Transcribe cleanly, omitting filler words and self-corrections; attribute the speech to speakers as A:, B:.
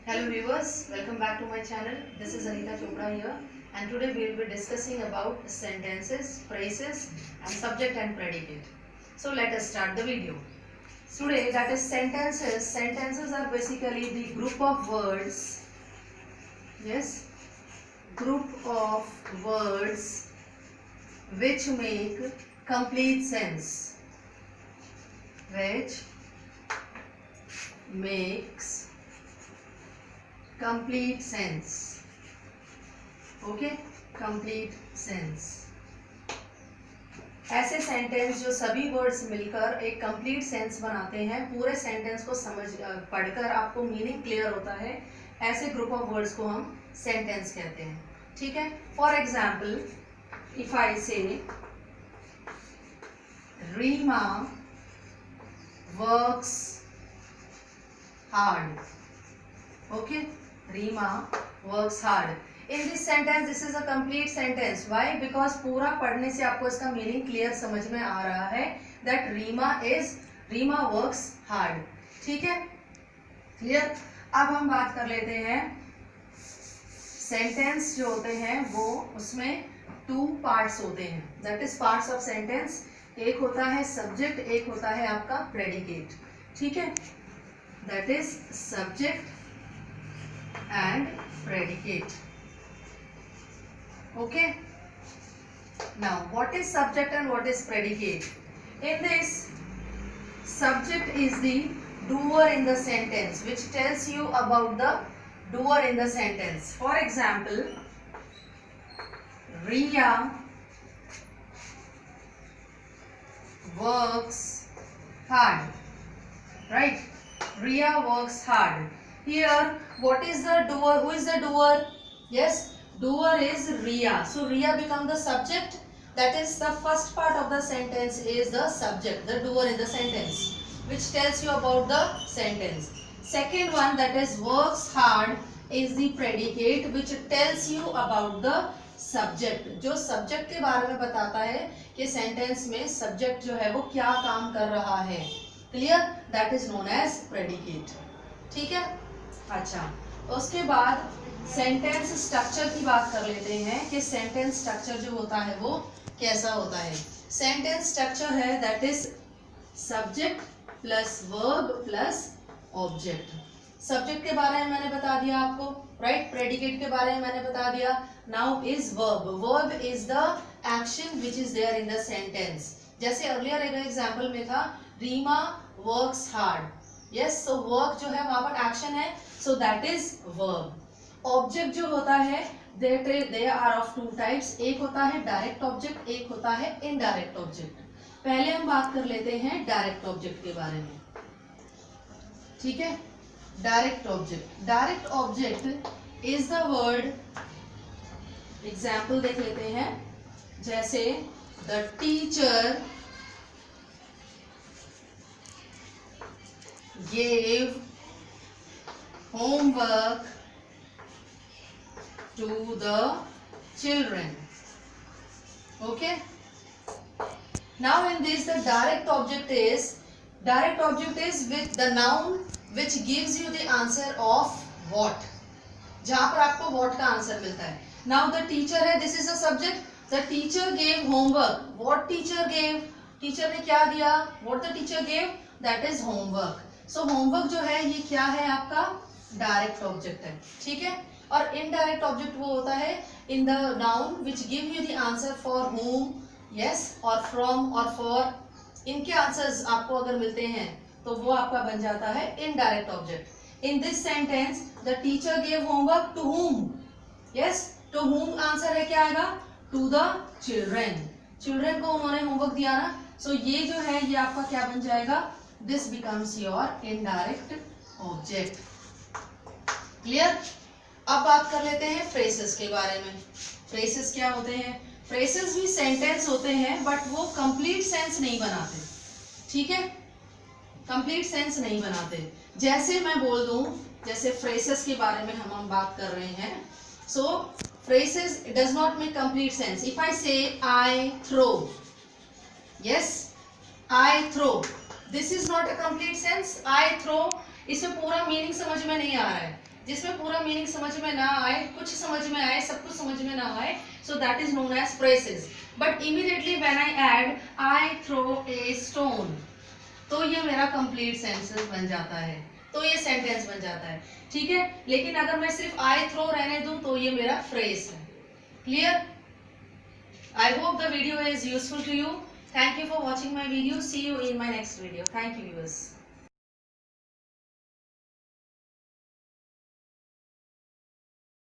A: Hello viewers, welcome back to my channel. This is Anita Chopra here, and today we will be discussing about sentences, phrases and subject and predicate. So let us start the video. Today, that is sentences. Sentences are basically the group of words. Yes, group of words which make complete sense. Which makes complete sense. Okay, complete sense. ऐसे sentence जो सभी words मिलकर एक complete sense बनाते हैं, पूरे sentence को पढ़कर आपको मीनिंग क्लियर होता है, ऐसे ग्रुप ऑफ वर्ड्स को हम सेंटेंस कहते हैं. ठीक है. For example, if I say Reema works hard. Okay, Reema works hard. In this sentence, this is a complete sentence. Why? Because पूरा पढ़ने से आपको इसका मीनिंग क्लियर समझ में आ रहा है that Reema works hard. ठीक है, क्लियर. अब हम बात कर लेते हैं सेंटेंस जो होते हैं वो उसमें 2 पार्ट्स होते हैं. That is parts of sentence. एक होता है सब्जेक्ट, एक होता है आपका प्रेडिकेट. ठीक है, that is subject and predicate. Okay, now what is subject and what is predicate? In this, subject is the doer in the sentence which tells you about the doer in the sentence. For example, Riya works hard. Right? Riya works hard. Here, what is the doer? Who is the doer? Yes, doer is Riya. So Riya become the subject. That is the first part of the sentence is the subject, the doer in the sentence, which tells you about the sentence. Second one, that is works hard, is the predicate which tells you about the subject. जो subject के बारे में बताता है कि sentence में subject जो है वो क्या काम कर रहा है. Clear. That is known as predicate. ठीक है. अच्छा, उसके बाद सेंटेंस स्ट्रक्चर की बात कर लेते हैं कि सेंटेंस स्ट्रक्चर जो होता है वो कैसा होता है. सेंटेंस स्ट्रक्चर है that is subject plus verb plus object. Subject के बारे में मैंने बता दिया आपको, राइट. प्रेडिकेट के बारे में मैंने बता दिया. Now is verb. Verb is the action which is there in the sentence. जैसे अर्लियर एक एग्जाम्पल में था Reema works hard. Yes, so work जो है वहां पर एक्शन है, so that is verb. Object जो होता है दे आर ऑफ 2 टाइप्स. एक होता है डायरेक्ट ऑब्जेक्ट, एक होता है इनडायरेक्ट ऑब्जेक्ट. पहले हम बात कर लेते हैं डायरेक्ट ऑब्जेक्ट के बारे में. ठीक है. Direct object. Direct object is the word. Example देख लेते हैं. जैसे the teacher gave homework to the children. Okay, now in this the direct object is with the noun which gives you the answer of what. जहां पर आपको what का answer मिलता है. now the teacher है, this is a subject. the teacher gave homework. what teacher gave? Teacher ने क्या दिया? what the teacher gave, that is homework. So homework जो है ये क्या है आपका डायरेक्ट ऑब्जेक्ट है. ठीक है. और इनडायरेक्ट ऑब्जेक्ट वो होता है in the noun which give you the answer for home, yes, और फ्रॉम और फॉर. इनके आंसर्स आपको अगर मिलते हैं तो वो आपका बन जाता है indirect object. In this sentence the teacher gave homework to whom. Yes, to whom answer है क्या आएगा? To the children. चिल्ड्रेन को उन्होंने होमवर्क दिया ना. सो ये जो है ये आपका क्या बन जाएगा? This becomes your indirect object. Clear? अब बात कर लेते हैं phrases के बारे में. phrases क्या होते हैं? phrases भी sentence होते हैं but वो complete sense नहीं बनाते. ठीक है, complete sense नहीं बनाते. जैसे मैं बोल दूं, जैसे phrases के बारे में हम बात कर रहे हैं. so phrases does not make complete sense. if I say I throw, yes, I throw, this is not a complete sense. I throw, इसमें पूरा मीनिंग समझ में नहीं आ रहा है. जिसमें पूरा मीनिंग समझ में ना आए, कुछ समझ में आए, सब कुछ समझ में ना आए, so that is known as phrases. But immediately when I add I throw a stone, तो ये मेरा कंप्लीट सेंटेंस बन जाता है, तो ये सेंटेंस बन जाता है. ठीक है, लेकिन अगर मैं सिर्फ आई थ्रो रहने दूं तो ये मेरा फ्रेज है. Clear? I hope the video is useful to you. Thank you for watching my video. See you in my next video. Thank you, viewers.